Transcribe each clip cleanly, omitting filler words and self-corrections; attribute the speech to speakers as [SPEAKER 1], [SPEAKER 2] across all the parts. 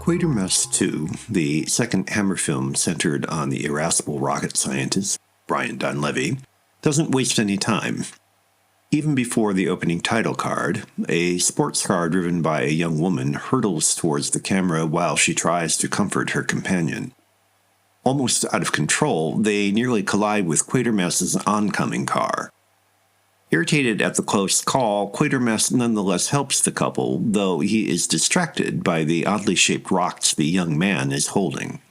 [SPEAKER 1] Quatermass 2, the second Hammer film centered on the irascible rocket scientist, Brian Donlevy, doesn't waste any time. Even before the opening title card, a sports car driven by a young woman hurtles towards the camera while she tries to comfort her companion. Almost out of control, they nearly collide with Quatermass's oncoming car. Irritated at the close call, Quatermass nonetheless helps the couple, though he is distracted by the oddly shaped rocks the young man is holding.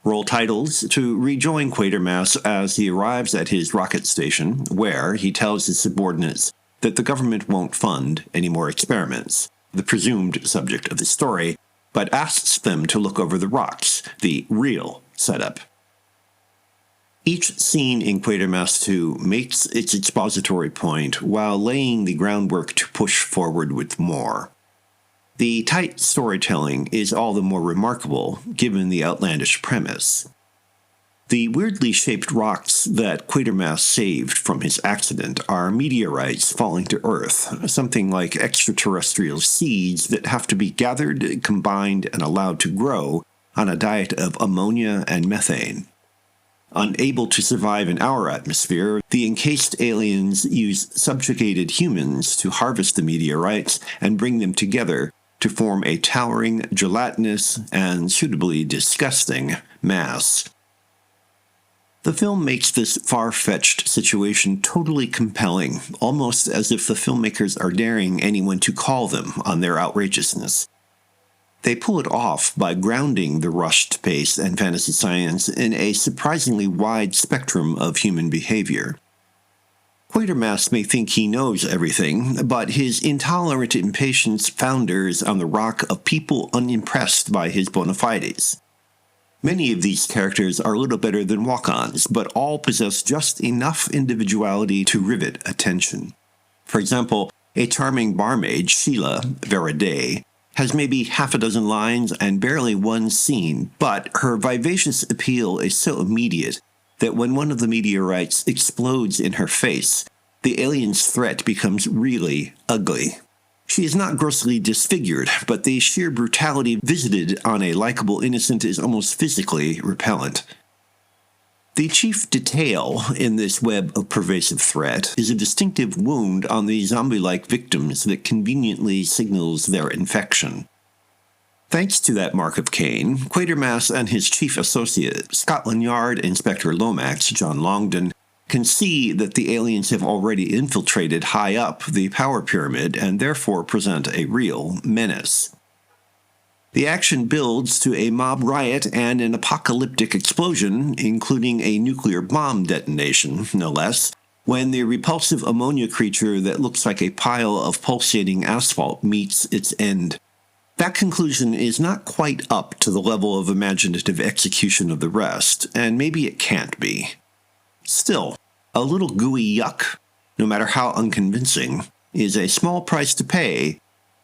[SPEAKER 1] Roll titles to rejoin Quatermass as he arrives at his rocket station, where he tells his subordinates that the government won't fund any more experiments, the presumed subject of the story, but asks them to look over the rocks, the real setup. Each scene in Quatermass 2 makes its expository point while laying the groundwork to push forward with more. The tight storytelling is all the more remarkable given the outlandish premise. The weirdly shaped rocks that Quatermass saved from his accident are meteorites falling to Earth, something like extraterrestrial seeds that have to be gathered, combined, and allowed to grow on a diet of ammonia and methane. Unable to survive in our atmosphere, the encased aliens use subjugated humans to harvest the meteorites and bring them together to form a towering, gelatinous, and suitably disgusting mass. The film makes this far-fetched situation totally compelling, almost as if the filmmakers are daring anyone to call them on their outrageousness. They pull it off by grounding the rushed pace and fantasy science in a surprisingly wide spectrum of human behavior. Quatermass may think he knows everything, but his intolerant impatience founders on the rock of people unimpressed by his bona fides. Many of these characters are little better than walk-ons, but all possess just enough individuality to rivet attention. For example, a charming barmaid, Sheila Veraday, has maybe half a dozen lines and barely one scene, but her vivacious appeal is so immediate that when one of the meteorites explodes in her face, the alien's threat becomes really ugly. She is not grossly disfigured, but the sheer brutality visited on a likable innocent is almost physically repellent. The chief detail in this web of pervasive threat is a distinctive wound on the zombie-like victims that conveniently signals their infection. Thanks to that mark of Cain, Quatermass and his chief associate, Scotland Yard Inspector Lomax, John Longdon, can see that the aliens have already infiltrated high up the power pyramid and therefore present a real menace. The action builds to a mob riot and an apocalyptic explosion, including a nuclear bomb detonation, no less, when the repulsive ammonia creature that looks like a pile of pulsating asphalt meets its end. That conclusion is not quite up to the level of imaginative execution of the rest, and maybe it can't be. Still, a little gooey yuck, no matter how unconvincing, is a small price to pay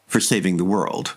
[SPEAKER 1] for saving the world.